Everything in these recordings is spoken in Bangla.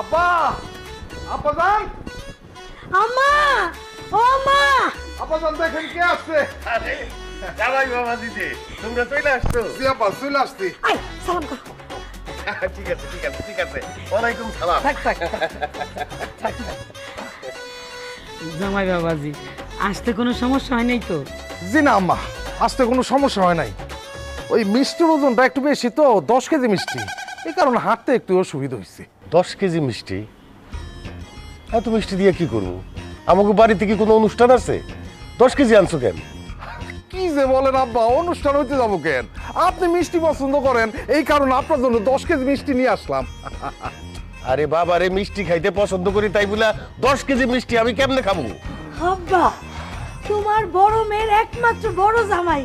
আব্বা আব্বা যান আম্মা ও মা আব্বা যান দেখেন কে আসছে। আরে জামাই বাবা দিদি তোমরা চলে আসছো। জি আব্বা চলে আসছি। আই সালাম করো। ঠিক আছে ঠিক আছে ঠিক আছে, ওয়ালাইকুম সালাম। জামাই বাবাজি আসতে কোনো সমস্যা হয় নাই তো? জি না আম্মা, আসতে কোনো সমস্যা হয় নাই। ওই মিষ্টির ওজনটা একটু বেশি তো, 10 কেজি মিষ্টি, এই কারণে হাঁটতে একটু অসুবিধা হয়েছে। 10 কেজি মিষ্টি? এত মিষ্টি দিয়ে কি করবো? আমাকে বাড়িতে কি কোনো অনুষ্ঠান আছে? 10 কেজি আনছো কেন? কি যে বলেন আব্বা, অনুষ্ঠান হইতে যাবো কেন? আপনি মিষ্টি পছন্দ করেন, এই কারণে আপনার জন্য 10 কেজি মিষ্টি নিয়ে আসলাম। আরে বাবা রে, মিষ্টি খাইতে পছন্দ করি তাই বলে 10 কেজি মিষ্টি আমি কেমনে খাবো? আব্বা তোমার বড় মেয়ের একমাত্র বড় জামাই,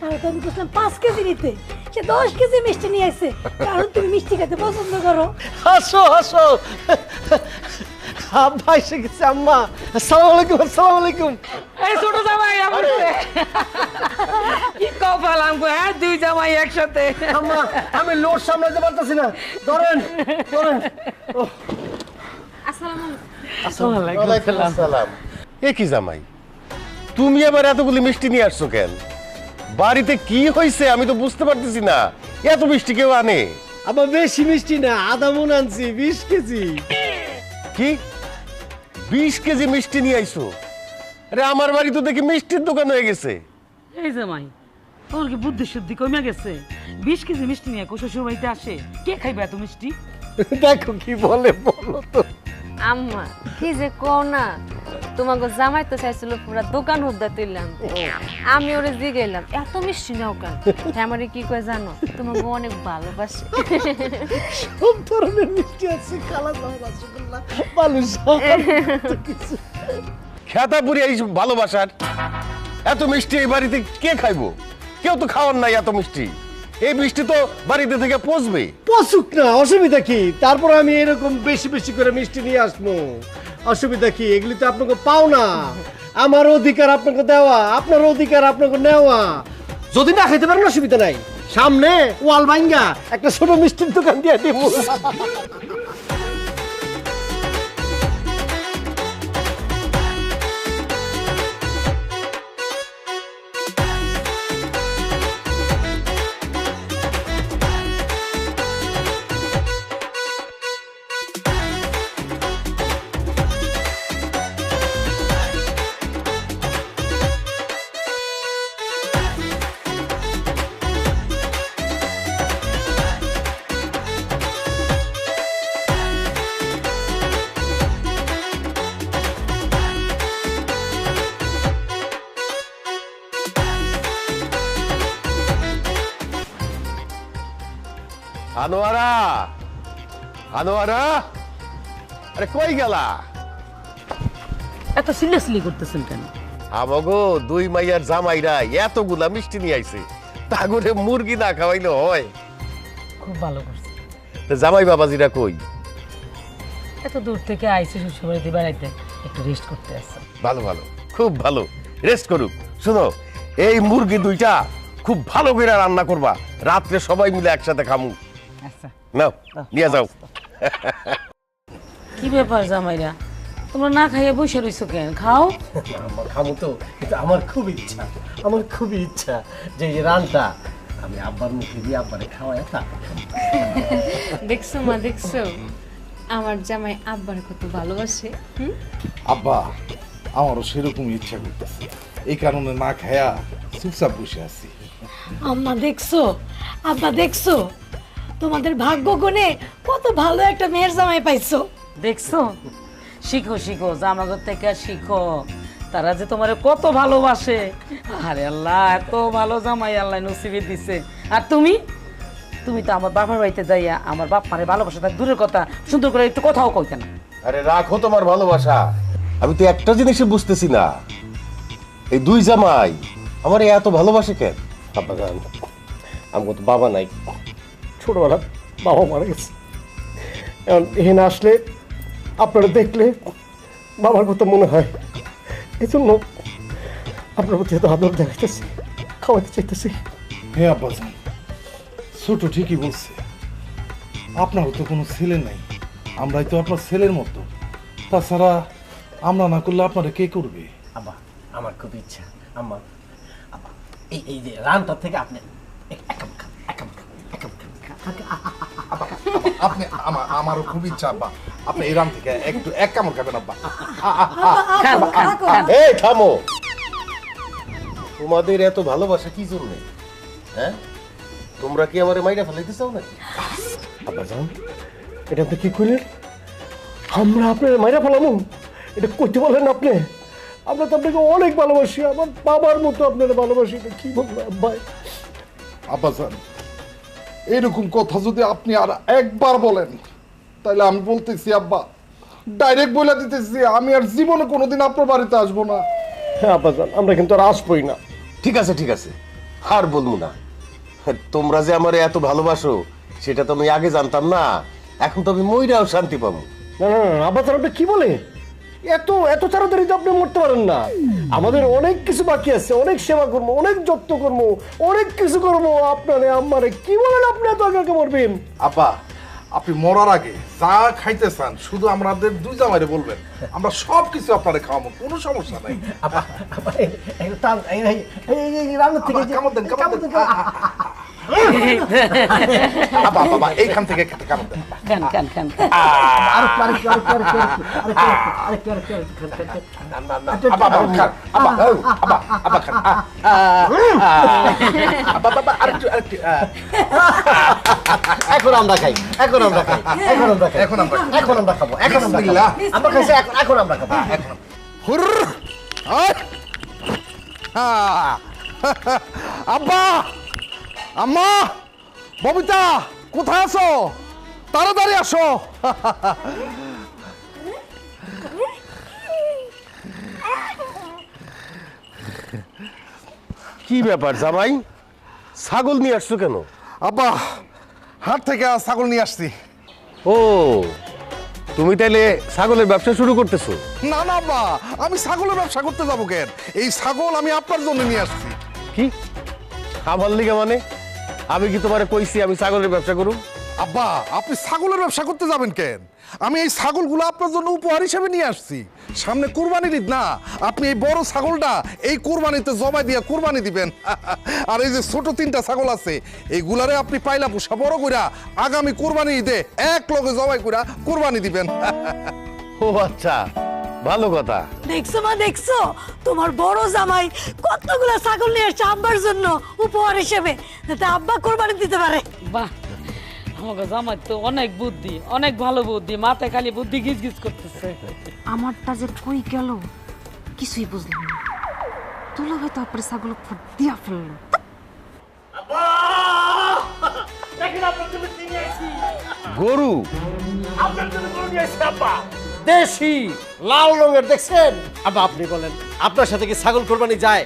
আর তো আমি বললাম 5 কেজি নিতে, সে 10 কেজি মিষ্টি নিয়ে আসছে, কারণ তুমি মিষ্টি খেতে পছন্দ করো। হাসো হাসো, আব্বা এসে গেছে। আম্মা আসসালামু আলাইকুম। আসসালামু আলাইকুম। এই ছোট জামাই আসছে। কি কপাল আমগো, হ্যাঁ দুই জামাই একসাথে। আম্মা আমি লোড সামলাতে পারতেছি না, ধরেন ধরেন। ওয়ালাইকুম আসসালাম। এ কি জামাই, তুমি আবার এতগুলি মিষ্টি নিয়ে আসছো কেন? বাড়িতে কি হয়েছে আমি তো বুঝতে পারতেছি না। এত মিষ্টি কেউ আনে? আবার বেশি মিষ্টি না, আধা মন আনছি, 20 কেজি। কি 20 কেজি মিষ্টি নিয়ে আইছো? আরে আমার বাড়ি তো দেখি মিষ্টির দোকান হয়ে গেছে। এই জামাই তোমার কি বুদ্ধি শুদ্ধি কমে গেছে? 20 কেজি মিষ্টি নিয়ে শ্বশুর বাড়িতে আসে, কে খাইবে এত মিষ্টি? দেখো কি বলে, বলো তো। আম্মা কি যে কও না, তোমাকে জামাই তো চাইছিল পুরা দোকান হুদ্দা তুললাম, আমি ওরে জিগাইলাম এত মিষ্টি নাও কেন? আমারে কি কয় জানো, তোমাকে অনেক ভালোবাসে। সব ধরনের মিষ্টি আছে, কালা জাম, রসগোল্লা, বালুশা, কিছু। খেতা পুরি এই ভালোবাসার এত মিষ্টি এই বাড়িতে কে খাইবো? কেউ তো খাওয়ার নাই এত মিষ্টি। এই মিষ্টি তো বাড়িতে থেকে পচবে। পচুক না, অসুবিধা কি? তারপর আমি এরকম বেশি বেশি করে মিষ্টি নিয়ে আসবো, অসুবিধা কি? এগুলি তো আপনাকে পাও না, আমার অধিকার আপনাকে দেওয়া, আপনার অধিকার আপনাকে নেওয়া। যদি না খেতে পারেন অসুবিধা নাই, সামনে ওয়াল ভাঙ্গা একটা ছোট মিষ্টির দোকান দিয়ে দিব। আনোয়ারা, আনোয়ারা, আরে কই গেলা? এত সিরিয়াসলি করতেছেন কেন? আমাগো দুই মাইয়ার জামাইরা এতগুলা মিষ্টি নিয়ে আইছে, তা করে মুরগি না খাওয়াইলে হয়? খুব ভালো করছে। তা জামাই বাবাজিরা কই? এত দূর থেকে আইসে শ্বশুর বাড়িতে বেড়াইতে, একটু রেস্ট করতে আসছে। ভালো ভালো, খুব ভালো, রেস্ট করুক। শোনো, এই মুরগি দুইটা খুব ভালো করে রান্না করবা, রাত্রে সবাই মিলে একসাথে খামু। আচ্ছা নাও নিয়ে যাও। কি ব্যাপার জামাইরা, তোমরা না খাইয়ে বসে রইছো কেন? খাও। আমার খামো তো, কিন্তু আমার খুব ইচ্ছা, আমার খুবই ইচ্ছা যে এই রানটা আমি আব্বার মুখে দিয়ে আব্বারে খাওয়াই। দেখছো মা, দেখছো আমার জামাই আব্বার কত ভালোবাসে। আব্বা আমারও সেরকম ইচ্ছা করতেছে, এই কারণে না খায়া চুপচাপ বসে আছি। আম্মা দেখছো, আব্বা দেখছো, তোমাদের ভাগ্য গুণে কত ভালো একটা মেয়ের জামাই পাইছো। দেখছো, শিখো শিখো, জামাগর থেকে শিখো, তারা যে তোমার কত ভালোবাসে। আরে আল্লাহ, এত ভালো জামাই আল্লাহ নসিবে দিছে। আর তুমি তুমি তো আমার বাবার বাড়িতে যাইয়া আমার বাপ মারে ভালোবাসা থাক দূরের কথা, সুন্দর করে একটু কথাও কইতে না। আরে রাখো তোমার ভালোবাসা, আমি তো একটা জিনিসই বুঝতেছি না, এই দুই জামাই আমার এত ভালোবাসে কেন? আব্বা জান, আমার তো বাবা নাই, ছোটবেলা বাবা মারা গেছে। এখন এখানে আসলে আপনারা দেখলে বাবার কথা মনে হয়, এই জন্য আপনার প্রতি এত আদর দেখাইতেছি, খাওয়াতে চাইতেছি। হ্যাঁ আব্বা জান, ছোট ঠিকই বলছে, আপনারও তো কোনো ছেলে নাই, আমরাই তো আপনার ছেলের মতো। তাছাড়া আমরা না করলে আপনারা কে করবে? আব্বা আমার খুব ইচ্ছা আম্মা, আব্বা এই এই যে রানটা থেকে আপনি এক কাপ খান, এক কাপ খান, এক কাপ খান। আপনি আমারও খুব ইচ্ছা আব্বা, আপনি এই রাম থেকে একটু এক কামড় খাবেন আব্বা। এই থামো, তোমাদের এত ভালোবাসা কি জন্য? হ্যাঁ, তোমরা কি আমারে মাইরা ফেলাইতে চাও নাকি? আব্বা যান, এটা আপনি কি করলেন? আমরা আপনার মাইরা ফেলামু? এটা করতে বলেন আপনি? আমরা তো আপনাকে অনেক ভালোবাসি, আমার বাবার মতো আপনার ভালোবাসি। এটা কি বলবো ভাই? আব্বা জান, এরকম কথা যদি আপনি আর একবার বলেন তাহলে আমি বলতেছি আব্বা, ডাইরেক্ট বলে দিতেছি আমি আর জীবনে কোনোদিন আপনার বাড়িতে আসবো না। হ্যাঁ আব্বা যান, আমরা কিন্তু আর আসবোই না। ঠিক আছে ঠিক আছে, আর বলবো না। তোমরা যে আমারে এত ভালোবাসো সেটা তো আমি আগে জানতাম না, এখন তো আমি মইরাও শান্তি পাবো। না না না আব্বা যান, আপনি কি বলে? এত এত তাড়াতাড়ি তো আপনি মরতে পারেন না। আমাদের অনেক কিছু বাকি আছে, অনেক সেবা করবো, অনেক যত্ন করবো, অনেক কিছু করবো। আপনারে আমারে কি বলেন আপনি এত আগে মরবেন? আব্বা, আপনি মরার আগে যা খাইতে চান শুধু আমাদের দুই জামাইরে বলবেন, আমরা সব কিছু আপনারে খাওয়াবো, কোনো সমস্যা নাই। আব্বা, কামড় দেন, কামড় দেন। আব্বা বাবা, এইখান থেকে কামড় দেন। খান খান খান। আব্বা বাবা খান, আব্বা আব্বা আব্বা খান। আব্বা বাবা আরেকটু আরেকটু। এখন আমরা খাই, এখন আমরা খাই, এখন আমরা খাই, এখন আমরা এখন আমরা খাবো, এখন আমরা খাবো। আমরা খাইছি, এখন আমরা খাবো। এখন হুর আয়। আব্বা, আম্মা, ববিতা, কোথায় আছো? তাড়াতাড়ি আসো। কি ব্যাপার জামাই, ছাগল নিয়ে আসছো কেন? আব্বা, হাট থেকে ছাগল নিয়ে আসছি। ও, তুমি তাইলে ছাগলের ব্যবসা শুরু করতেছো? না না আব্বা, আমি ছাগলের ব্যবসা করতে যাবো কেন? এই ছাগল আমি আপনার জন্য নিয়ে আসছি। কি আমার লিগে? মানে আমি কি তোমারে কইছি আমি ছাগলের ব্যবসা করুম? আব্বা, আপনি ছাগলের ব্যবসা করতে যাবেন কেন? আমি এই ছাগলগুলো আপনার জন্য উপহার হিসেবে নিয়ে আসছি। সামনে কুরবানির ঈদ না, আপনি এই বড় ছাগলটা এই কুরবানিতে জবাই দিয়ে কুরবানি দিবেন। আর এই যে ছোট তিনটা ছাগল আছে এইগুলারে আপনি পাইলা পোষা বড় কইরা আগামী কুরবানি ঈদে এক লগে জবাই কইরা কুরবানি দিবেন। ও আচ্ছা, ভালো কথা। দেখছো মা, দেখছো তোমার বড় জামাই কতগুলো ছাগল নিয়ে এসেছে আব্বার জন্য উপহার হিসেবে, যাতে আব্বা কোরবানি দিতে পারে। বাহ, আমাকে জামাই তো অনেক বুদ্ধি, অনেক ভালো বুদ্ধি, মাথায় খালি বুদ্ধি গিজ গিজ করতেছে। আমারটা যে কই গেল কিছুই বুঝলাম না। তুলা ভাই তো আপনার ছাগল ফুট দিয়া ফেললো। গরু? দেশি লাল রঙের, দেখছেন? আবার আপনি বলেন, আপনার সাথে কি ছাগল কোরবানি যায়?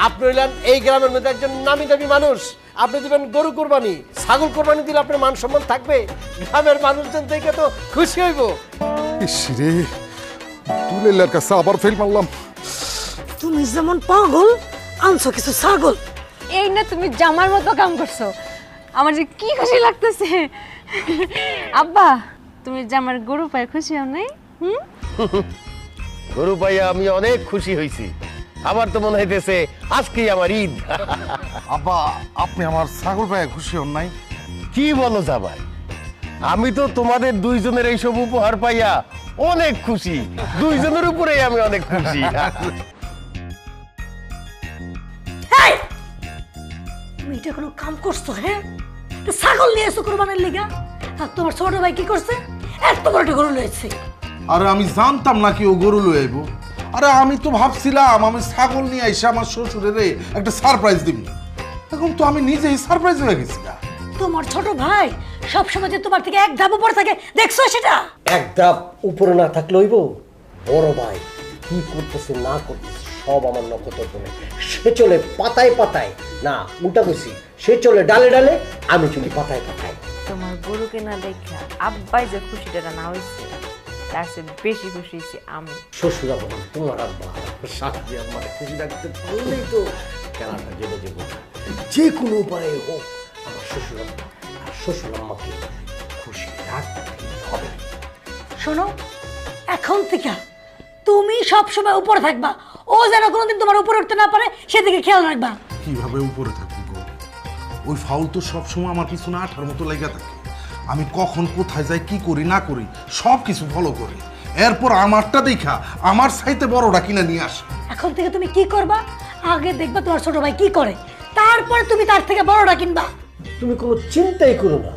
আপনি হইলেন এই গ্রামের মধ্যে একজন নামি দামি মানুষ, আপনি দিবেন গরু কোরবানি। ছাগল কোরবানি দিলে আপনার মান সম্মান থাকবে? গ্রামের মানুষজন দেখে তো খুশি হইব। ইসরে, দুলেলার কাছে আবার ফেল মারলাম। তুমি যেমন পাগল আনছো কিছু ছাগল। এই না তুমি জামার মতো কাম করছো, আমার যে কি খুশি লাগতেছে। আব্বা, তুমি জামার গরু পায় খুশি হও নাই? গরু পাইয়া আমি অনেক খুশি হয়েছি। আমার তো মনে হইতেছে আজকেই আমার ঈদ। আব্বা, আপনি আমার ছাগল পায়ে খুশি হন নাই? কি বলো জামাই, আমি তো তোমাদের দুইজনের এইসব উপহার পাইয়া অনেক খুশি। দুইজনের উপরেই আমি অনেক খুশি। এই, তুমি এটা কোনো কাম করছো? হ্যাঁ, তো ছাগল নিয়ে এসো কোরবানির লিগা, আর তোমার ছোট ভাই কি করছে? এত বড় একটা গরু লয়েছে। আরে আমি জানতাম না কি ও গরু লয়ে আইবো। আরে আমি তো ভাবছিলাম আমি ছাগল নিয়ে এসে আমার শ্বশুরের একটা সারপ্রাইজ দিব। এখন তো আমি নিজেই সারপ্রাইজ হয়ে গেছি। তোমার ছোট ভাই সবসময় যে তোমার থেকে এক ধাপ উপরে থাকে, দেখছো সেটা? এক ধাপ উপরে না থাকলে হইব? বড় ভাই কি করতেছে না করতেছে সব আমার নক্ষত্র বলে। সে চলে পাতায় পাতায়, না উল্টা কইছি, সে চলে ডালে ডালে, আমি চলি পাতায় পাতায়। তোমার গরু কেনা দেখা আব্বাই যে খুশিটা না হয়েছে তার চেয়ে বেশি খুশি হয়েছি আমি। শ্বশুর আব্বা, তোমার আব্বা শাশুড়ি আমার খুশি রাখতে পারলেই তো খেলাটা জেনে যাবো। যে কোনো উপায়ে হোক আমার শ্বশুর আব্বা আর শ্বশুর আম্মাকে খুশি রাখতে হবে। শোনো, এখন থেকে তুমি সবসময় উপরে থাকবা, ও যেন কোনোদিন তোমার উপরে উঠতে না পারে সেদিকে খেয়াল রাখবা। কিভাবে উপরে থাকবো গো? ওই ফাউল তো সবসময় আমার পিছনে আঠার মতো লেগে থাকে। আমি কখন কোথায় যাই, কি করি না করি সব কিছু ফলো করি। এরপর আমারটা দেখা আমার সাইতে বড়টা কিনে নিয়ে আসে। এখন থেকে তুমি কি করবা, আগে দেখবা তোমার ছোট ভাই কি করে, তারপরে তুমি তার থেকে বড়টা কিনবা। তুমি কোনো চিন্তাই করো না,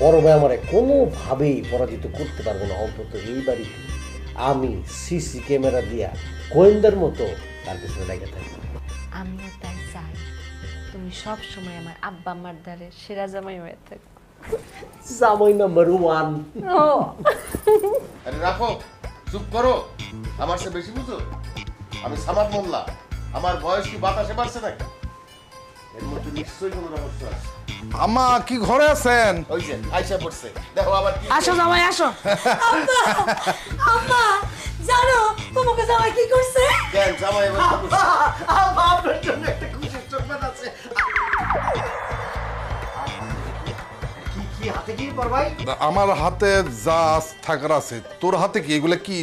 বড় ভাই আমারে কোনোভাবেই পরাজিত করতে পারবে না। অন্তত এই বাড়িতে আমি সিসি ক্যামেরা দিয়া গোয়েন্দার মতো তার পিছনে লেগে থাকি। আমিও তাই চাই, তুমি সব সময় আমার আব্বা আম্মার দ্বারে সেরা জামাই হয়ে থাকো। জামাই নাম্বার 1। আরে রাখো, চুপ করো। আমার সে বেশি বুঝো? আমি সামাদ মোল্লা, আমার বয়স কি বাতাসে বাড়ছে নাকি? এর মধ্যে নিশ্চয়ই কোনো রহস্য আছে। আমা কি ঘরে আছেন? ওই যে আইসা পড়ছে, দেখো আবার কি। আসো জামাই আসো। আম্মা জানো তোমাকে জামাই কি করছে? কেন জামাই এবার কি করছে? আপনার জন্য একটা খুশির সংবাদ আছে। কি হাতে কি পর ভাই? আমার হাতে যা থাকার আছে, তোর হাতে কি এগুলা কি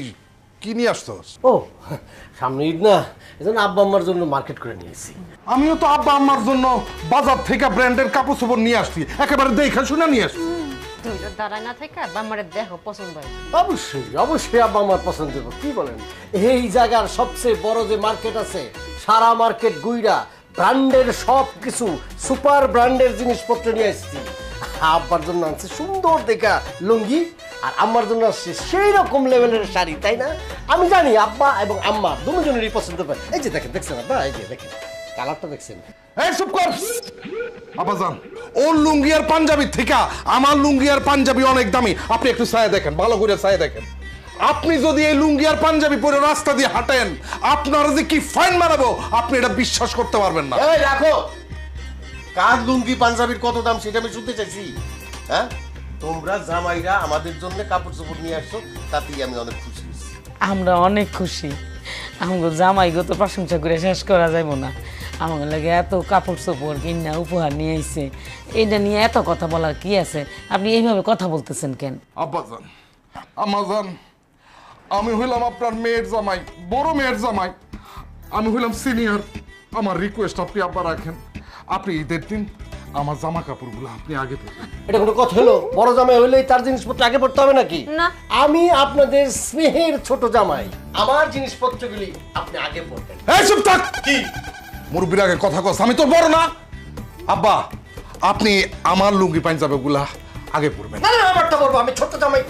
কি নিয়ে আসছস? ও সামনে ঈদ না, এজন্য আব্বা আম্মার জন্য মার্কেট করে নিয়েছি। আমিও তো আব্বা আম্মার জন্য বাজার থেকে ব্র্যান্ডের কাপড় চোপড় নিয়ে আসছি, একেবারে দেখে শুনে নিয়ে আসছি। তুমি তো দাঁড়ায় না থেকে আব্বা আমারে দেখো পছন্দ হয়। অবশ্যই অবশ্যই আব্বা আমার পছন্দ হবে। কি বলেন, এই জায়গার সবচেয়ে বড় যে মার্কেট আছে, সারা মার্কেট গুইরা ব্র্যান্ডের সব কিছু সুপার ব্র্যান্ডের জিনিসপত্র নিয়ে আসছি। আব্বার জন্য আনছে সুন্দর দেখা লুঙ্গি, আর আম্মার জন্য আসছে সেই রকম লেভেলের শাড়ি, তাই না? আমি জানি আব্বা এবং আম্মা দুজনেরই পছন্দ পায়। এই যে দেখেন, দেখছেন আব্বা, এই যে দেখেন কালারটা দেখছেন। এই চুপ কর আব্বাজান, ওর লুঙ্গি আর পাঞ্জাবি থেকে আমার লুঙ্গি আর পাঞ্জাবি অনেক দামি। আপনি একটু ছায়া দেখেন, ভালো করে ছায়া দেখেন। আপনি যদি এই লুঙ্গি আর পাঞ্জাবি পরে রাস্তা দিয়ে হাঁটেন, আপনারা যে কি ফাইন মারাবো আপনি এটা বিশ্বাস করতে পারবেন না। এই রাখো, কার লুঙ্গি পাঞ্জাবির কত দাম সেটা আমি শুনতে চাইছি। হ্যাঁ, তোমরা জামাইরা আমাদের জন্য কাপড় চোপড় নিয়ে আসছো, তাতেই আমি অনেক খুশি হয়েছি। আমরা অনেক খুশি। আমাকে জামাই গো তো প্রশংসা করে শেষ করা যাইব না। আমাকে লাগে এত কাপড় চোপড় কিনা উপহার নিয়ে আইছে, এটা নিয়ে এত কথা বলার কি আছে? আপনি এইভাবে কথা বলতেছেন কেন? আব্বাজান, আমাজান, আমি হইলাম আপনার মেয়ের জামাই, বড় মেয়ের জামাই। আমি হইলাম সিনিয়র। আমার রিকোয়েস্ট আপনি আব্বা রাখেন, আপনি ঈদের দিন আমার জামা কাপড়গুলো আপনি আগে পরবেন। এটা কোনো কথা হলো? বড় জামাই হইলেই তার জিনিসপত্র আগে পড়তে হবে নাকি? না। আমি আপনাদের স্নেহের ছোট জামাই, আমার জিনিসপত্রগুলি আপনি আগে পড়বেন। এই চুপ থাক। কি মুরব্বির আগে কথা কস? আমি তো বড় না। আব্বা, আপনি আমার লুঙ্গি পাঞ্জাবি গুলা আগে পড়বেন। না না, আমারটা পড়বো, আমি ছোট জামাই,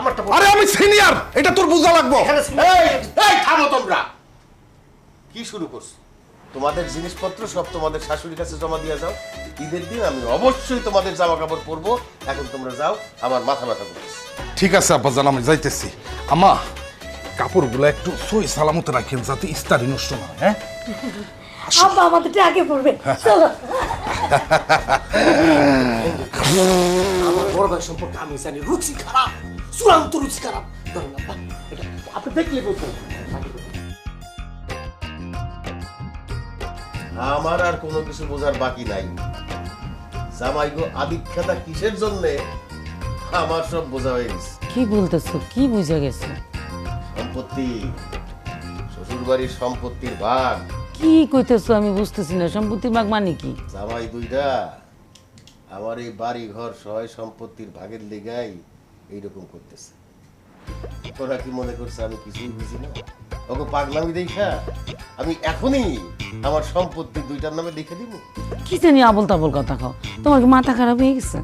আমারটা পড়বো। আরে আমি সিনিয়র, এটা তোর বোঝা লাগবো। এই থামো তোমরা, কি শুরু করছো? তোমাদের জিনিসপত্র সব তোমাদের শাশুড়ির কাছে জমা দিয়ে যাও। ঈদের দিন আমি অবশ্যই তোমাদের জামা কাপড় পরবো। এখন তোমরা যাও, আমার মাথা ব্যথা করছে। ঠিক আছে আব্বাজান, আমি যাইতেছি। আমা, কাপড়গুলো একটু সই সালামতে রাখেন যাতে ইস্তারি নষ্ট না হয়। হ্যাঁ, আব্বা আমাদেরটা আগে পড়বে, চলো। আমার বড় ভাই সম্পর্কে আমি জানি রুচি খারাপ, চূড়ান্ত রুচি খারাপ। ধরেন আব্বা, এটা আপনি দেখলে বলতেন। আমার আর কোনো কিছু বোঝার বাকি নাই। জামাই গো আদিক্ষাতা কিসের জন্যে আমার সব বোঝা হয়ে গেছে। কি বলতেছো? কি বুঝে গেছো? সম্পত্তি, শ্বশুর বাড়ির সম্পত্তির ভাগ। কি কইতেছো আমি বুঝতেছি না। সম্পত্তির ভাগ মানে কি? জামাই দুইটা আমার এই বাড়ি ঘর সহায় সম্পত্তির ভাগের লেগাই এইরকম করতেছে। ওরা কি মনে করছে আমি কিছুই বুঝি না? ওকে পাগলামি দেখা আমি এখনই আমার সম্পত্তি দুইটার নামে লিখে দিব? কি জানি আবল তাবল কথা খাও। তোমার কি মাথা খারাপ হয়ে গেছে?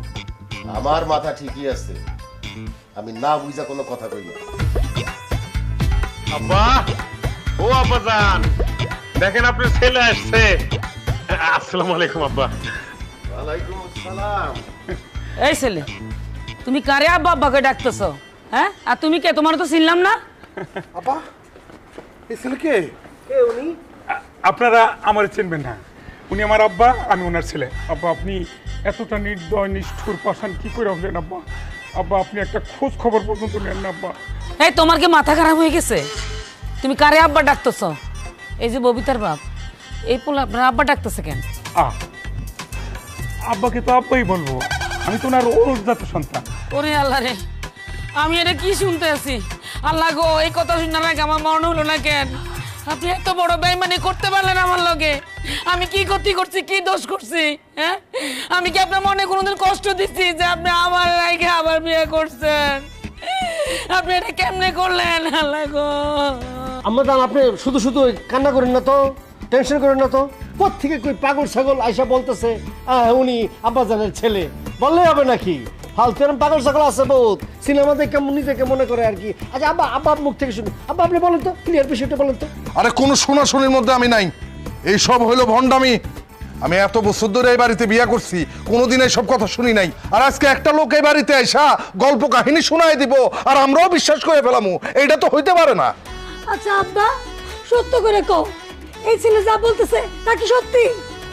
আমার মাথা ঠিকই আছে, আমি না বুঝা কোনো কথা কই না। আব্বা, ও আব্বা জান, দেখেন আপনার ছেলে আসছে। আসসালামু আলাইকুম আব্বা। ওয়ালাইকুম আসসালাম। এই ছেলে, তুমি কারে আব্বা আব্বাকে ডাকতেছো? হ্যাঁ, আর তুমি কে? তোমার তো চিনলাম না। আব্বা, এই ছেলে কে? কে উনি? আপনারা আমার চিনবেন না, উনি আমার আব্বা, আমি ওনার ছেলে। আব্বা, আপনি এতটা নির্দয় নিষ্ঠুর পাষাণ কি করে হলেন আব্বা? আব্বা, আপনি একটা খোঁজ খবর পর্যন্ত নেন না আব্বা। এই তোমার কি মাথা খারাপ হয়ে গেছে? তুমি কারে আব্বা ডাকতেছো? এই যে ববিতার বাপ, এই পোলা আপনার আব্বা ডাকতেছে কেন? আব্বাকে তো আব্বাই বলবো, আমি তো ওনার অনুজাত সন্তান। ওরে আল্লাহ রে, আমি এটা কি শুনতে আছি? আল্লাহ গো, এই কথা শুনে নাকি আমার মনে হলো না কেন? আপনি এত বড় বেইমানি করতে পারলেন আমার লগে? আমি কি ক্ষতি করছি, কি দোষ করছি? হ্যাঁ, আমি কি আপনার মনে কোনোদিন কষ্ট দিচ্ছি যে আপনি আমার লাইকে আবার বিয়ে করছেন? আপনি এটা কেমনে করলেন আল্লাহ গো? আম্মা জান, আপনি শুধু শুধু কান্না করেন না তো, টেনশন করেন না তো। কোত্থেকে কই পাগল ছাগল আইসা বলতেছে উনি আব্বাজানের ছেলে, বললে হবে নাকি? ফালতু এরকম পাগল ছাগল আছে বহুত, সিনেমা দেখে নিজেকে মনে করে আর কি। আচ্ছা আব্বা, আব্বা মুখ থেকে শুনি। আব্বা আপনি বলেন তো, ক্লিয়ার বিষয়টা বলেন তো। আরে কোনো শোনাশুনির মধ্যে আমি নাই, এই সব হইলো ভণ্ডামি। আমি এত বছর ধরে এই বাড়িতে বিয়ে করছি, কোনোদিন এইসব কথা শুনি নাই। আর আজকে একটা লোক এই বাড়িতে আইসা গল্প কাহিনী শোনায় দিব আর আমরাও বিশ্বাস করে ফেলামু, এইটা তো হইতে পারে না। আচ্ছা আব্বা, সত্য করে কও, এই ছেলে যা বলতেছে তা কি সত্যি?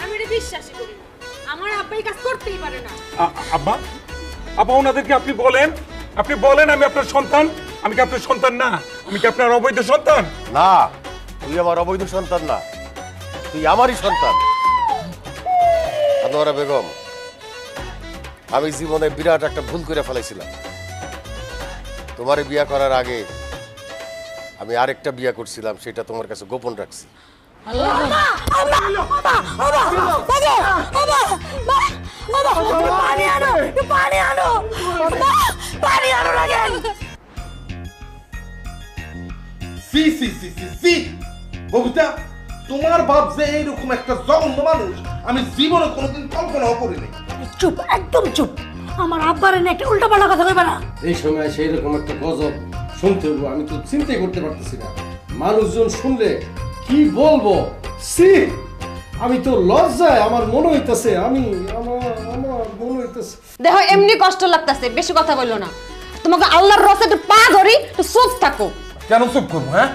আমি এটা বিশ্বাসই করি না। আমার আব্বা এই কাজ করতেই পারে না। আব্বা, আব্বা ওনাদেরকে আপনি বলেন আমি আপনার সন্তান। আমি কি আপনার সন্তান না? আমি কি আপনার অবৈধ সন্তান? না, তুই আমার অবৈধ সন্তান না, তুই আমারই সন্তান। আনোয়ারা বেগম, আমি জীবনে বিরাট একটা ভুল করে ফেলেছিলাম। তোমারে বিয়ে করার আগে আমি আরেকটা বিয়ে করছিলাম, সেটা তোমার কাছে গোপন রাখছি। সি সি সি সি সি ববিতা, তোমার বাপ যে এইরকম একটা জঘন্য মানুষ আমি জীবনে কোনোদিন কল্পনাও করিনি। চুপ, একদম চুপ। আমার আব্বার এনে একটা উল্টাপাল্টা কথা কইবা না। এই সময় সেই রকম একটা গজব শুনতে হবো, আমি তো চিন্তাই করতে পারতেছি না। মানুষজন শুনলে কি বলবো? সি, আমি তো লজ্জায় আমার মনে হইতেছে, আমার মনে হইতেছে। দেখো এমনি কষ্ট লাগতেছে, বেশি কথা বললো না। তোমাকে আল্লাহর রসে একটু পা ধরি, একটু চুপ থাকো। কেন চুপ করবো? হ্যাঁ,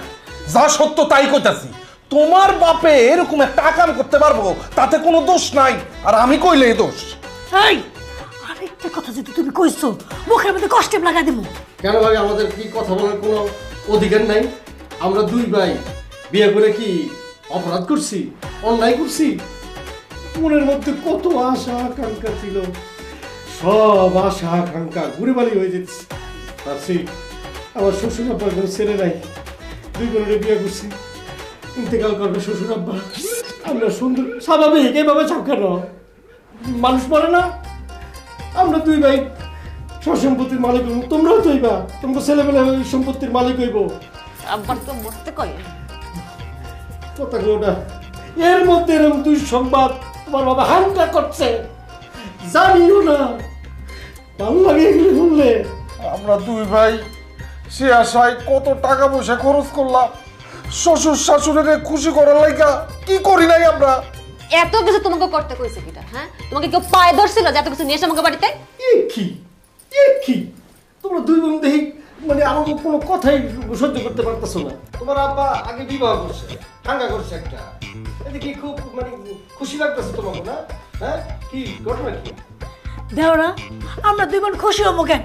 যা সত্য তাই কইতাছি। তোমার বাপে এরকম একটা আকাম করতে পারবো তাতে কোনো দোষ নাই, আর আমি কইলে দোষ। এই আরেকটা কথা যদি তুমি কইছো, মুখের মধ্যে কষ্টে লাগা দেবো। কেন ভাই, আমাদের কি কথা বলার কোনো অধিকার নাই? আমরা দুই ভাই বিয়ে করে কি অপরাধ করছি, অন্যায় করছি? মনের মধ্যে কত আশা আকাঙ্ক্ষা ছিল, সব আশা আকাঙ্ক্ষা ঘুরে বালি হয়ে যেতেছে। আমার শ্বশুর আব্বার কোনো ছেলে নাই, দুই বোনের বিয়ে করছি, ইন্তেকাল করবে শ্বশুর আব্বা। আমরা সুন্দর স্বাভাবিক এইভাবে চাও কেন? মানুষ মরে না? আমরা দুই ভাই সম্পত্তির মালিক হইব, তোমরাও তো হইবা, তোমাকে ছেলেবেলা সম্পত্তির মালিক হইব। আব্বার তো বসতে কয় কথা কই না, এর মধ্যে এরকম দুই সংবাদ তোমার বাবা হামলা করছে, জানিও না। ভালো লাগে এগুলো শুনলে? আমরা দুই ভাই সে আশায় কত টাকা পয়সা খরচ করলাম শ্বশুর শাশুড়িকে খুশি করার লাইগা, কি করি নাই আমরা? এত কিছু তোমাকে করতে কইছে কিটা? হ্যাঁ, তোমাকে কেউ পায়ে ধরছিল যে এত কিছু নিয়ে এসে আমাকে বাড়িতে? কি তোমরা দুই বোন দেখি মানে আমাকে কোনো কথাই সহ্য করতে পারতেছো না। তোমার আব্বা আগে বিবাহ করছে, ঠাঙ্গা করছে একটা, এদিকে খুব মানে খুশি লাগতেছে তোমাকে না? হ্যাঁ, কি ঘটনা কি? দেওরা, আমরা দুই বোন খুশি হবো কেন?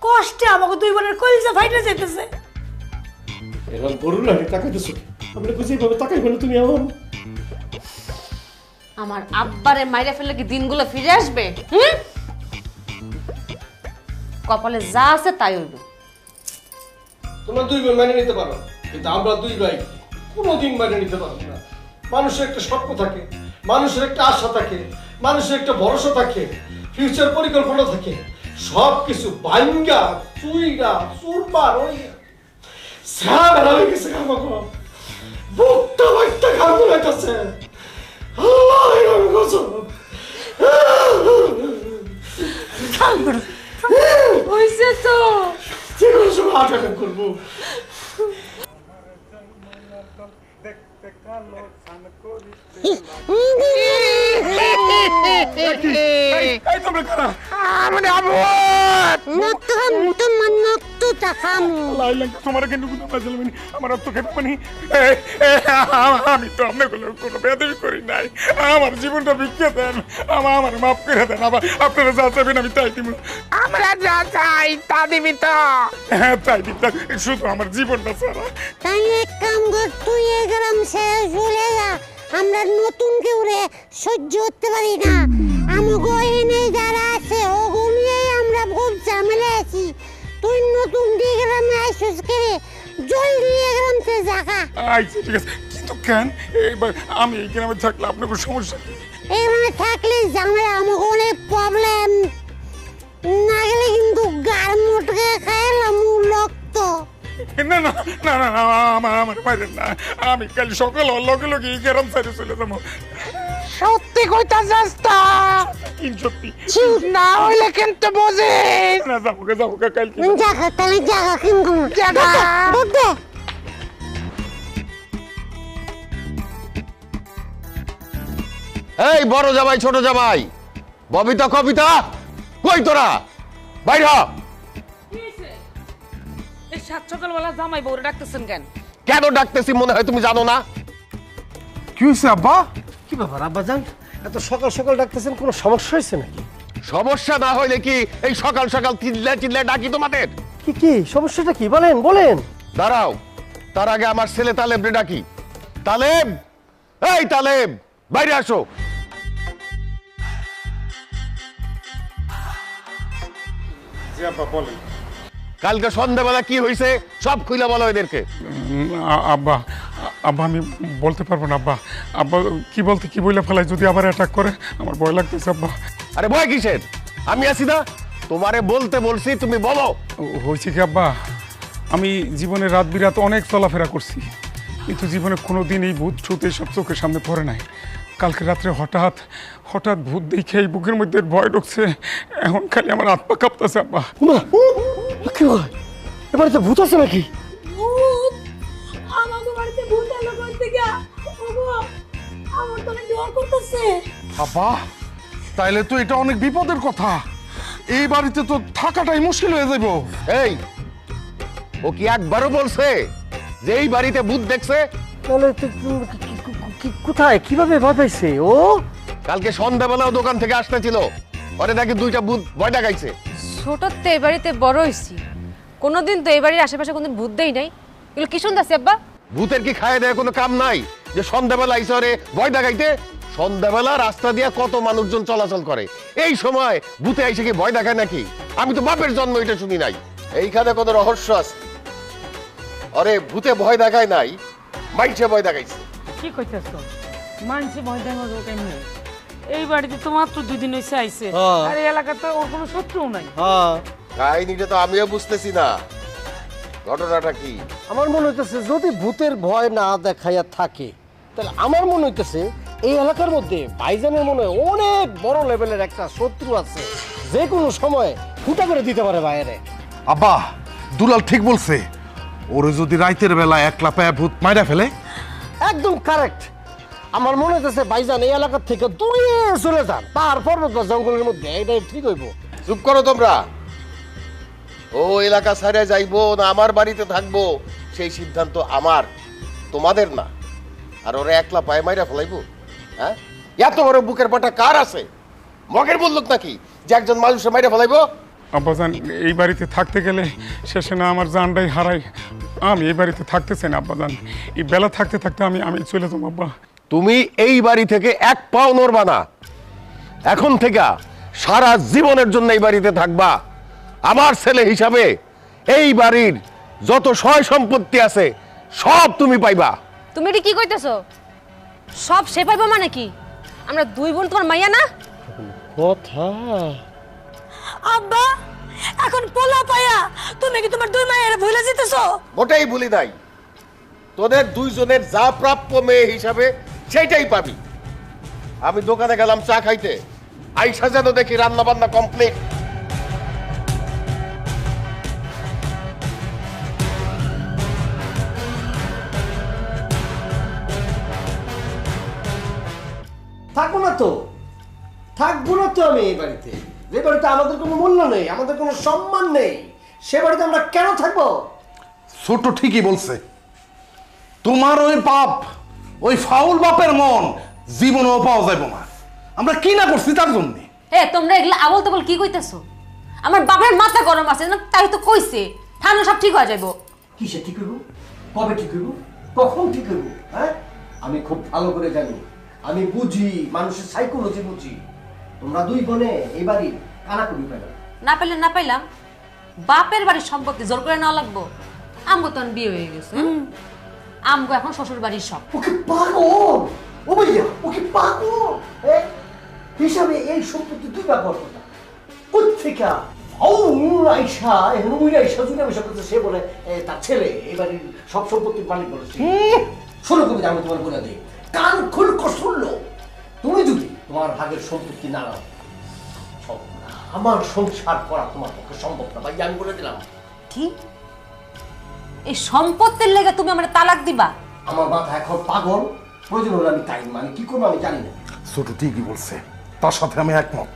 কষ্টে আমাকে দুই বোনের কলিজা ফাইটে যেতেছে। এরকম গরু লাগে তাকাইতেছো, আমরা বুঝি ভাবে তাকাইবে না তুমি আমার? আমার আব্বারে মাইরা ফেললে কি দিনগুলো ফিরে আসবে? কপালে যা আছে তাই হইব। তোমরা দুই বোন মেনে নিতে পারো, কিন্তু আমরা দুই ভাই কোনোদিন মেনে নিতে পারবো না। মানুষের একটা স্বপ্ন থাকে, মানুষের একটা আশা থাকে, মানুষের একটা ভরসা থাকে, ফিউচার পরিকল্পনা থাকে, সব কিছু ভাঙ্গা চুইরা চুরমার ওই সারা হয়ে গেছে। আমাকে বুকটা ভাইটা ঘাম লাগাছে। আল্লাহ এরকম গজব। হইছে তো, যে কোনো সময় আটকা করবো। এই তোমরা কারা? তোমার কিন্তু আমার রক্ত খেতে পানি। আমি তো আপনার কোনো বেদবি করি নাই, আমার জীবনটা বিক্রে দেন, আমার মাফ করে দেন। আবার আপনারা যা চাইবেন আমি তাই দিব। আমরা যা চাই তা দিবি তো? হ্যাঁ তাই দিব, শুধু আমার জীবনটা ছাড়া। তাইলে এক কাম কর, তুই এই গ্রাম ছেড়ে চলে যা। আমরা নতুন কেউ রে সহ্য করতে পারি না। আমাকে এনে যারা আছে ওগুলো নিয়েই আমরা খুব ঝামেলা আছি। তুই আসুস করে জলদি এই গ্রাম থেকে জাগা। আচ্ছা ঠিক আছে, কিন্তু কেন এবার আমি এই গ্রামে থাকলে আপনার কোনো সমস্যা কি? এই গ্রামে থাকলে জামাই আমাকে অনেক প্রবলেম, না গেলে কিন্তু গার মুটকে খাইলাম রক্ত। না না না না না, আমার বাইরে না, আমি কাল সকাল লগে লগে এই গ্রাম ছেড়ে চলে যাবো। সত্যি কইতাছস তো? কি সত্যি? না হইলে কিন্তু বুঝিস। না যাবো কালকে। জাগা তাহলে জাগা কিন্তু জাগা। দুধ দে। এই বড় জামাই ছোট জামাই ববিতা কবিতা কই তোরা বাইর হ। এই সাত সকালবেলা জামাই বউরে ডাকতেছেন কেন? কেন ডাকতেছি মনে হয় তুমি জানো না? কি হয়েছে আব্বা? কি ব্যাপার আব্বাজান, এত সকাল সকাল ডাকতেছেন, কোনো সমস্যা হয়েছে নাকি? সমস্যা না হইলে কি এই সকাল সকাল চিল্লা ডাকি তোমাদের? কি সমস্যাটা কি বলেন বলেন। দাঁড়াও, তার আগে আমার ছেলে তালেব ডাকি। তালেব, এই তালেব বাইরে আসো। জি আব্বা বলেন। কালকে সন্ধ্যাবেলা কি হয়েছে সব খুইলা বলো এদেরকে। আব্বা আব্বা আমি বলতে পারবো না আব্বা। আব্বা কি বলে ফেলাই যদি আবার অ্যাটাক করে, আমার ভয় লাগতেছে আব্বা। আরে ভয় কিসের, আমি আছি না? তোমারে বলতে বলছি, তুমি বলো। হয়েছে কি আব্বা, আমি জীবনে রাত বিরাত অনেক চলাফেরা করছি, কিন্তু জীবনে কোনোদিন এই ভূত ছুত এইসব চোখের সামনে পড়ে নাই। কালকে রাত্রে হঠাৎ ভূত দেখে এই বুকের মধ্যে ভয় ঢুকছে, এখন খালি আমার হাত পা কাঁপতেছে আব্বা। কি হয়, এবারে তো ভূত আছে নাকি? ভূত আমাকে বাড়িতে ভূত এলো কই থেকে? ওগো আমার তো অনেক ডর করতেছে। আব্বা তাইলে তো এটা অনেক বিপদের কথা, এই বাড়িতে তো থাকাটাই মুশকিল হয়ে যাবে। এই ও কি একবারও বলছে যে এই বাড়িতে ভূত দেখছে? তাহলে কোথায় কিভাবে ভয় পাইছে ও? কালকে সন্ধ্যাবেলাও দোকান থেকে আসতেছিল, ওরে নাকি দুইটা ভূত ভয় দেখাইছে। ছোটতে এই বাড়িতে বড় হইছি, কোনোদিন তো এই বাড়ির আশেপাশে কোনোদিন ভূত দেই নাই। এগুলো কি শুনতাছি আব্বা? ভূতের কি খায় দেয় কোনো কাম নাই যে সন্ধ্যাবেলা আইসে ওরে ভয় দেখাইতে? সন্ধ্যাবেলা রাস্তা দিয়ে কত মানুষজন চলাচল করে, এই সময় ভূতে আইসে কি ভয় দেখায় নাকি? আমি তো বাপের জন্ম এটা শুনি নাই। এইখানে কত রহস্য আছে। আরে ভূতে ভয় দেখায় নাই, মাইছে ভয় দেখাইছে। কি কইতেছ? মানছি ভয় দেখাবো কেমনে? এই বাড়িতে তো মাত্র 2 দিন হইছে আইছে, হ্যাঁ। আর এই এলাকাতে ওর কোনো শত্রুও নাই। হ্যাঁ, কাহিনীটা তো আমিও বুঝতেছি না, ঘটনাটা কি? আমার মনে হইতেছে যদি ভূতের ভয় না দেখাইয়া থাকে, তাহলে আমার মনে হইতেছে এই এলাকার মধ্যে ভাইজানের মনে হয় অনেক বড় লেভেলের একটা শত্রু আছে, যে কোনো সময় ফুটা করে দিতে পারে বাইরে। আব্বা দুলাল ঠিক বলছে, ওরে যদি রাইতের বেলা একলা পায়া ভূত মাইরা ফেলে। একদম কারেক্ট। আমার মনে হইতেছে ভাইজান এই এলাকার থেকে দূরে চলে যান, পাহাড় পর্বত বা জঙ্গলের মধ্যে, এটাই ঠিক হইব। চুপ করো তোমরা। ও এলাকা ছাড়ে যাইবো না আমার বাড়িতে থাকবো সেই সিদ্ধান্ত আমার, তোমাদের না। আর ওরা একলা পায়ে মাইরা ফেলাইবো? হ্যাঁ, এত বড় বুকের পাটা কার আছে? মগের বললুক নাকি যে একজন মানুষে মাইরা ফেলাইবো? আব্বাজান এই বাড়িতে থাকতে গেলে শেষে না আমার জানটাই হারাই। আমি এই বাড়িতে থাকতে চাই না আব্বাজান, এই বেলা থাকতে থাকতে আমি চলে যাবো আব্বা। তুমি এই বাড়ি থেকে এক পাও নড়বা না। এখন থেকে সারা জীবনের জন্য এই বাড়িতে থাকবা। আমার ছেলে হিসাবে এই বাড়ির যত সয় সম্পত্তি আছে সব তুমি পাইবা। তুমি এটা কি কইতেছো? সব সে পাইবো মানে কি? আমরা 2 বোন তোমার মাইয়া না? কথা আব্বা এখন পোলা পায়া তুমি কি তোমার দুই মায়ের ভুলে যেতেছো? মোটেই ভুলি নাই। তোদের দুইজনের যা প্রাপ্য মেয়ে হিসাবে সেটাই পাবি। আমি দোকানে গেলাম চা খাইতে, আইসা যেন দেখি রান্না বান্না কমপ্লিট। থাকবো না তো, থাকবো না তো আমি এই বাড়িতে। যে বাড়িতে আমাদের কোনো মূল্য নেই, আমাদের কোনো সম্মান নেই, সে বাড়িতে আমরা কেন থাকবো? ছোট ঠিকই বলছে, তোমার ওই বাপ, ওই ফাউল বাপের মন জীবনেও পাওয়া যাইব না। আমরা কি না করছি তার জন্য। তোমরা এগুলা আবল তাবল কি কইতেছো? আমার বাবার মাথা গরম আছে না, তাই তো কইছে ঠান্ডা সব ঠিক হয়ে যাইব। কিসে ঠিক হইব? কবে ঠিক হইব? কখন ঠিক হইব? হ্যাঁ, আমি খুব ভালো করে জানি, আমি বুঝি, মানুষের সাইকোলজি বুঝি। তোমরা 2 বোনে এই বাড়ি কানাকুড়ি পেলাম না পাইলাম, বাপের বাড়ির সম্পত্তি জোর করে নেওয়া লাগবো। আমগো তো বিয়ে হয়ে গেছে আমগো এখন শ্বশুর বাড়ির সব। ওকে পাগল, ও ভাইয়া ওকে পাগল হিসাবে এই সম্পত্তি তুই ব্যবহার করতা কোথেকে? আইসা এখন ওই আইসা তুই ব্যবসা করতে, সে বলে তার ছেলে এবারে সব সম্পত্তির মালিক বলেছে। শোনো কবিতা, আমি তোমার বলে দিই, কান খুল শুনলো, তুমি যদি তোমার ভাগের সম্পত্তি না নাও, আমার সংসার করা তোমার পক্ষে সম্ভব না ভাই, আমি বলে দিলাম। কি এই সম্পত্তির লেগে তুমি আমার তালাক দিবা? আমার মাথা এখন পাগল, প্রয়োজন হলে আমি তাই মানে কি করবো আমি জানি না। ছোট ঠিকই বলছে, তার সাথে আমি একমত।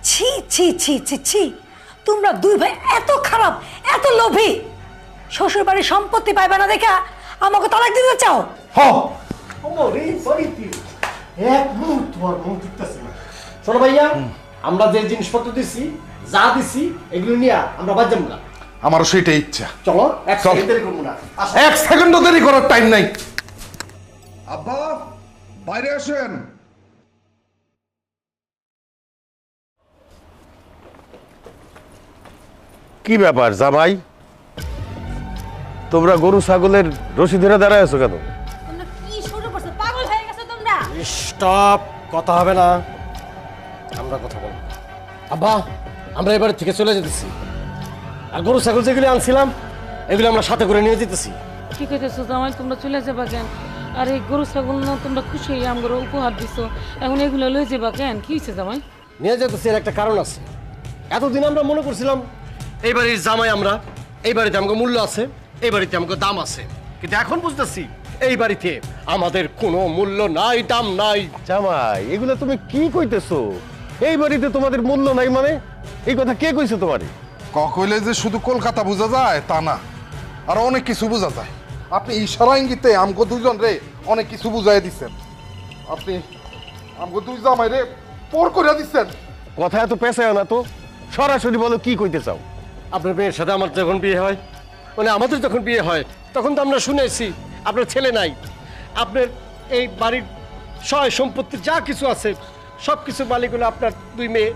ছি ছি ছি ছি ছি, তোমরা দুই ভাই এত খারাপ, এত লোভী, শ্বশুর বাড়ির সম্পত্তি পাইবে না দেখা আমাকে তালাক দিতে চাও? এক মুহূর্ত তোমার মন টিকতেছে না। শোনো ভাইয়া, আমরা যে জিনিসপত্র দিছি, যা দিছি, এগুলো নিয়ে আমরা বাদ যাবো না। আমারও সেটাই ইচ্ছা। চলো, এক সেকেন্ড দেরি করবো না। এক সেকেন্ডও দেরি করার টাইম নাই। আব্বা বাইরে আসেন। কি ব্যাপার জামাই, তোমরা গরু ছাগলের রশি ধরে দাঁড়ায় আছো কেন? তোমরা কি শুরু করছো? পাগল হয়ে গেছো তোমরা? স্টপ, কথা হবে না, আমরা কথা বলবো। আব্বা, আমরা এবারে থেকে চলে যেতেছি, আর গরু ছাগল যেগুলো আনছিলাম এগুলো আমরা সাথে করে নিয়ে যেতেছি। কি কইতেছো জামাই, তোমরা চলে যাবা কেন? আর এই গরু ছাগল না তোমরা খুশি হয়ে আমগো উপহার দিছো, এখন এগুলো লই যাবা কেন? কি হয়েছে জামাই? নিয়ে যেতেছি এর একটা কারণ আছে। এতদিন আমরা মনে করছিলাম এই বাড়ির জামাই আমরা, এই বাড়িতে আমাকে মূল্য আছে, এই বাড়িতে আমাকে দাম আছে, কিন্তু এখন বুঝতেছি এই বাড়িতে আমাদের কোনো মূল্য নাই, দাম নাই। জামাই, এগুলো তুমি কি কইতেছো? এই বাড়িতে তোমাদের মূল্য নাই মানে? এই কথা কে কইছে তোমারে? কইলে যে শুধু কলকাতা বোঝা যায় তা না, আর অনেক কিছু বোঝা যায়। আপনি ইশারা ইঙ্গিতে আমগো দুইজন রে অনেক কিছু বুঝাই দিচ্ছেন। আপনি আমগো দুই জামাই রে পর করে দিচ্ছেন। কথা এত পেছায় না তো, সরাসরি বলো কি কইতে চাও। আপনার মেয়ের সাথে আমার যখন বিয়ে হয়, মানে আমাদের যখন বিয়ে হয়, তখন তো আমরা শুনেছি আপনার ছেলে নাই, আপনার এই বাড়ির সয় সম্পত্তি যা কিছু আছে সব কিছুর মালিক হলো আপনার দুই মেয়ে,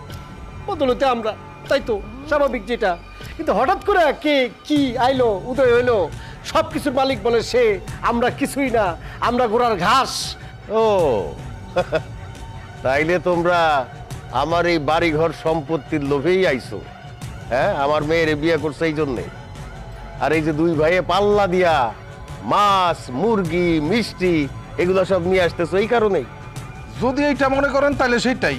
বদলতে আমরা, তাই তো স্বাভাবিক যেটা। কিন্তু হঠাৎ করে কে কি আইলো, উদয় হইলো, সব কিছুর মালিক বলে সে, আমরা কিছুই না, আমরা ঘোড়ার ঘাস। ও তাইলে তোমরা আমার এই বাড়িঘর সম্পত্তির লোভেই আইছো? হ্যাঁ, আমার মেয়ের বিয়ে করছে এই জন্যে। আর এই যে দুই ভাইয়ে পাল্লা দিয়া মাছ, মুরগি, মিষ্টি এগুলো সব নিয়ে আসতেছো এই কারণেই? যদি এইটা মনে করেন তাহলে সেইটাই।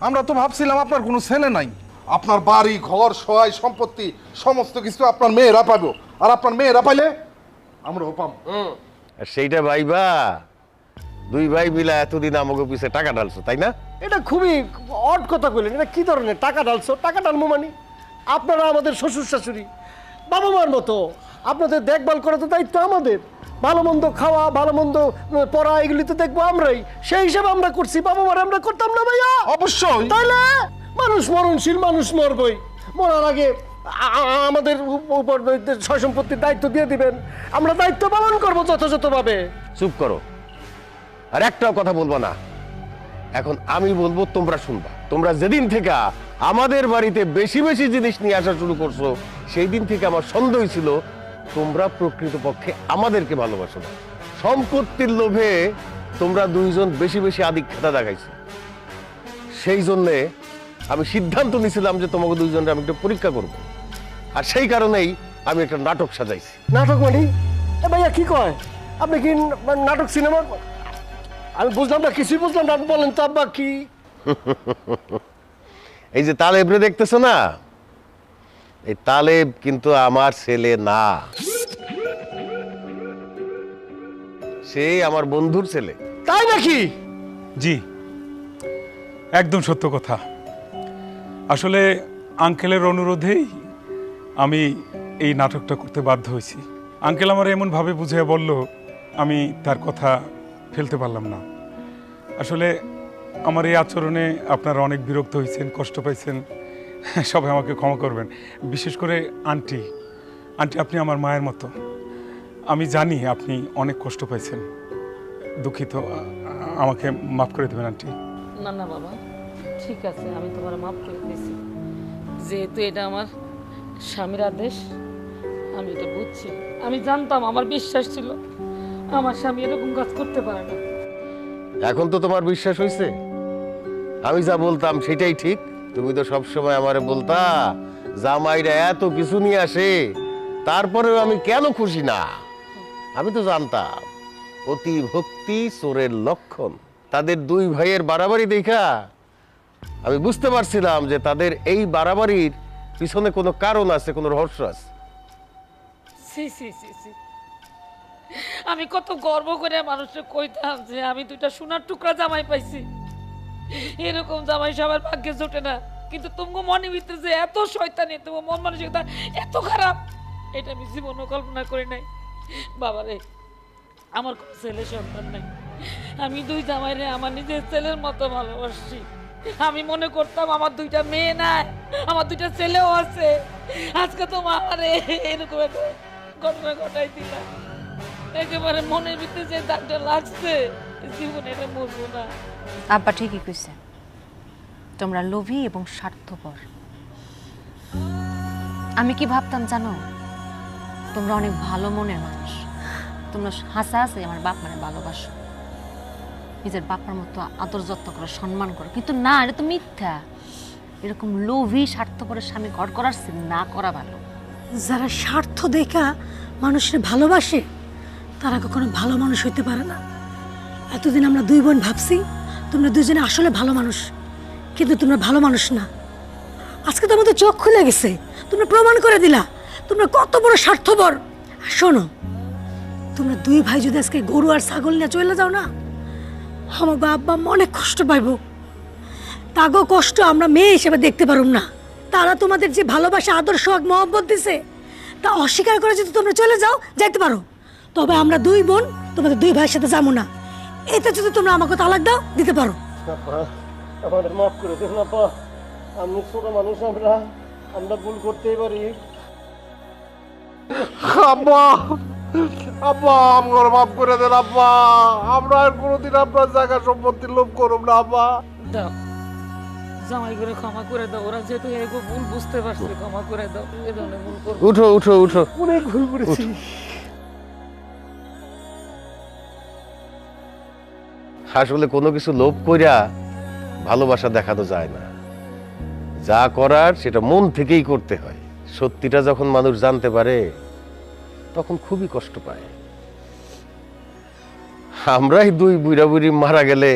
আমরা তো ভাবছিলাম আপনার কোনো ছেলে নাই, আপনার বাড়ি ঘর সহায় সম্পত্তি সমস্ত কিছু আপনার মেয়েরা পাবো, আর আপনার মেয়েরা পাইলে আমরাও পাবো। আর সেইটা ভাইবা দুই ভাই মিলা এতদিন আমাকে পিছে টাকা ঢালছো, তাই না? এটা খুবই অড কথা বললেন। এটা কি ধরনের টাকা ঢালছো? টাকা ঢালবো মানে আপনারা আমাদের শ্বশুর শাশুড়ি, বাবা মার মতো, আপনাদের দেখভাল করা তো দায়িত্ব আমাদের। ভালো মন্দ খাওয়া, ভালো মন্দ পড়া, এগুলি তো দেখবো আমরাই, সেই হিসাবে আমরা করছি। বাবা মার আমরা করতাম না ভাইয়া? অবশ্যই। তাহলে মানুষ মরণশীল, মানুষ মরবই, মরার আগে আমাদের উপর সয় সম্পত্তির দায়িত্ব দিয়ে দিবেন, আমরা দায়িত্ব পালন করবো যথাযথভাবে। চুপ করো, আর একটাও কথা বলবো না। এখন আমি বলবো, তোমরা শুনবা। তোমরা যেদিন থেকে আমাদের বাড়িতে বেশি বেশি জিনিস নিয়ে আসা শুরু করছো, সেই দিন থেকে আমার সন্দেহ ছিল তোমরা প্রকৃতপক্ষে আমাদেরকে ভালোবাসো না। সম্পত্তির লোভে তোমরা দুইজন বেশি বেশি আধিক্যতা দেখাইছো। সেই জন্যে আমি সিদ্ধান্ত নিয়েছিলাম যে তোমাকে দুইজনের আমি একটা পরীক্ষা করব, আর সেই কারণেই আমি একটা নাটক সাজাইছি। নাটক মানে? এ ভাইয়া কি কয়? আপনি কি নাটক সিনেমা? আমি বুঝলাম না, কিছুই বুঝলাম না, বলেন তো আব্বা কি? এই যে তালেবরে দেখতেছো না, এই তালেব কিন্তু আমার ছেলে না, সে আমার বন্ধুর ছেলে। তাই নাকি? জি, একদম সত্য কথা। আসলে আঙ্কেলের অনুরোধেই আমি এই নাটকটা করতে বাধ্য হয়েছি। আঙ্কেল আমার এমনভাবে বুঝিয়ে বলল, আমি তার কথা ফেলতে পারলাম না। আসলে আমার এই আচরণে আপনারা অনেক বিরক্ত হয়েছেন, কষ্ট পাইছেন, সবাই আমাকে ক্ষমা করবেন। বিশেষ করে আন্টি, আপনি আমার মায়ের মতো। আমি জানি আপনি অনেক কষ্ট পাইছেন, দুঃখিত, আমাকে মাফ করে দেবেন আন্টি। না না বাবা, ঠিক আছে, আমি তোমার মাফ করে দিয়েছি। যেহেতু এটা আমার স্বামীর আদেশ, আমি এটা বুঝছি, আমি জানতাম, আমার বিশ্বাস ছিল আমার স্বামী এরকম কাজ করতে পারে না। এখন তো তোমার বিশ্বাস হয়েছে? আমি যা বলতাম সেটাই ঠিক। তুমি তো সবসময় আমারে বলতা জামাইরা এত কিছু নিয়ে আসে, তারপরেও আমি কেন খুশি না। আমি তো জানতাম অতি ভক্তি চোরের লক্ষণ। তাদের দুই ভাইয়ের বাড়াবাড়ি দেখা আমি বুঝতে পারছিলাম যে তাদের এই বাড়াবাড়ির পিছনে কোনো কারণ আছে, কোনো রহস্য আছে। সি সি সি সি, আমি কত গর্ব করে মানুষকে কইতাম যে আমি দুইটা সোনার টুকরা জামাই পাইছি। এরকম জামাই সবার ভাগ্যে জোটে না। কিন্তু তোমার মনের ভিতরে যে এত শয়তানি, তোমার মন মানসিকতা এত খারাপ, এটা আমি জীবনও কল্পনা করি নাই। বাবারে, আমার কোনো ছেলে সন্তান নাই, আমি দুই জামাইরে আমার নিজের ছেলের মতো ভালোবাসি। আমি মনে করতাম আমার দুইটা মেয়ে নাই, আমার দুইটা ছেলেও আছে। আজকে তোমার আমার এরকম একটা ঘটনা ঘটাই দিলাম। একেবারে মনের ভিতরে যে দাগটা লাগছে, জীবনে এটা মুছবো না। আব্বা ঠিকই কইছে, তোমরা লোভী এবং স্বার্থপর। আমি কি ভাবতাম জানো, তোমরা অনেক ভালো মনের মানুষ। তোমরা হাসা হাসে আমার বাপ মানে ভালোবাসো, নিজের বাপার মতো আদর যত্ন করো, সম্মান করো। কিন্তু না, এটা তো মিথ্যা। এরকম লোভী স্বার্থপরের স্বামী ঘর করার না করা ভালো। যারা স্বার্থ দেখা মানুষের ভালোবাসে তারা কখনো ভালো মানুষ হইতে পারে না। এতদিন আমরা দুই বোন ভাবছি তোমরা দুজনে আসলে ভালো মানুষ, কিন্তু তোমরা ভালো মানুষ না। আজকে তো আমাদের চোখ খুলে গেছে, তোমরা প্রমাণ করে দিলা তোমরা কত বড় স্বার্থপর। আর শোনো, তোমরা দুই ভাই যদি আজকে গরু আর ছাগল নিয়ে চলে যাও না, আমার বাবা অনেক কষ্ট পাইব। তাগো কষ্ট আমরা মেয়ে হিসেবে দেখতে পারুম না। তারা তোমাদের যে ভালোবাসা, আদর, সোহাগ, মহব্বত দিছে তা অস্বীকার করে যদি তোমরা চলে যাও, যাইতে পারো, তবে আমরা দুই বোন তোমাদের দুই ভাইয়ের সাথে যাবো না। এতে যদি তোমরা আমাকে তালাক দাও, দিতে পারো। আমাদের মাফ করে দিন আপা, আমি ছোট মানুষ, আমরা ভুল করতেই পারি। আব্বা, আব্বা আমার মাফ করে দেন আব্বা। আমরা আর কোনোদিন আপনার জায়গা সম্পত্তির লোভ করব না আব্বা। দাও, জামাই করে ক্ষমা করে দাও। ওরা যেহেতু এরকম ভুল বুঝতে পারছে, ক্ষমা করে দাও। এ ধরনের ভুল করবো। উঠো উঠো উঠো। অনেক ভুল করেছি। আসলে কোনো কিছু লোভ কইরা ভালোবাসা দেখানো যায় না। যা করার সেটা মন থেকেই করতে হয়। সত্যিটা যখন মানুষ জানতে পারে তখন খুবই কষ্ট পায়। আমরাই দুই বুড়া বুড়ি মারা গেলে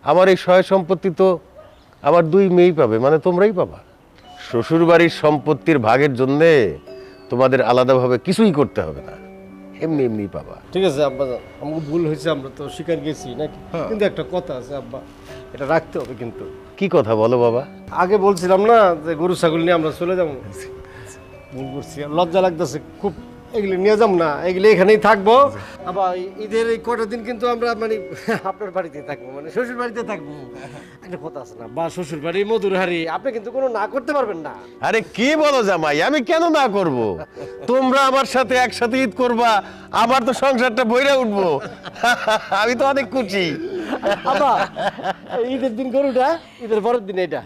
আমার এই সয় সম্পত্তি তো আমার দুই মেয়েই পাবে, মানে তোমরাই পাবা। শ্বশুর বাড়ির সম্পত্তির ভাগের জন্যে তোমাদের আলাদাভাবে কিছুই করতে হবে না, এমনি এমনি পাবা। ঠিক আছে আব্বা, আমাকে ভুল হয়েছে, আমরা তো স্বীকার গেছি নাকি। কিন্তু একটা কথা আছে আব্বা, এটা রাখতে হবে। কিন্তু কি কথা বলো বাবা? আগে বলছিলাম না যে গরু ছাগল নিয়ে আমরা চলে যাবো, ভুল করছি, লজ্জা লাগতেছে খুব। এগুলি নিয়ে যাবো না, এগুলি এখানেই থাকবো। আবার ঈদের এই কটা দিন কিন্তু আমরা মানে আপনার বাড়িতে থাকবো, মানে শ্বশুর বাড়িতে থাকবো। একটা কথা আছে না, বা শ্বশুর বাড়ি মধুর হাড়ি, আপনি কিন্তু কোনো না করতে পারবেন না। আরে কি বলো জামাই, আমি কেন না করব? তোমরা আমার সাথে একসাথে ঈদ করবা, আমার তো সংসারটা বইরা উঠবো। আমি তো অনেক খুশি। আবার ঈদের দিন গরুটা, ঈদের পরের দিন এটা।